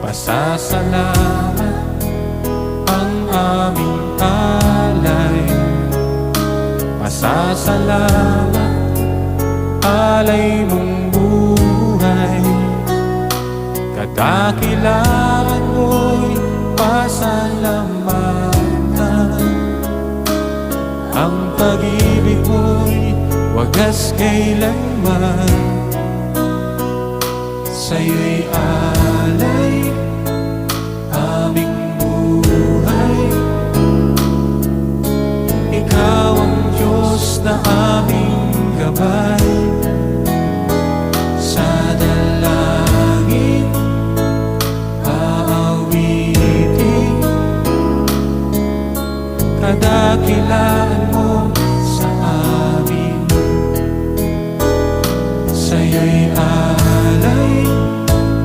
pasasalamat ang aming alay. Pasasalamat, alay mong buhay. Kadakilaan mo'y pasalamatan. Ang pag-ibig mo'y wagas kailanman. Sa'yo'y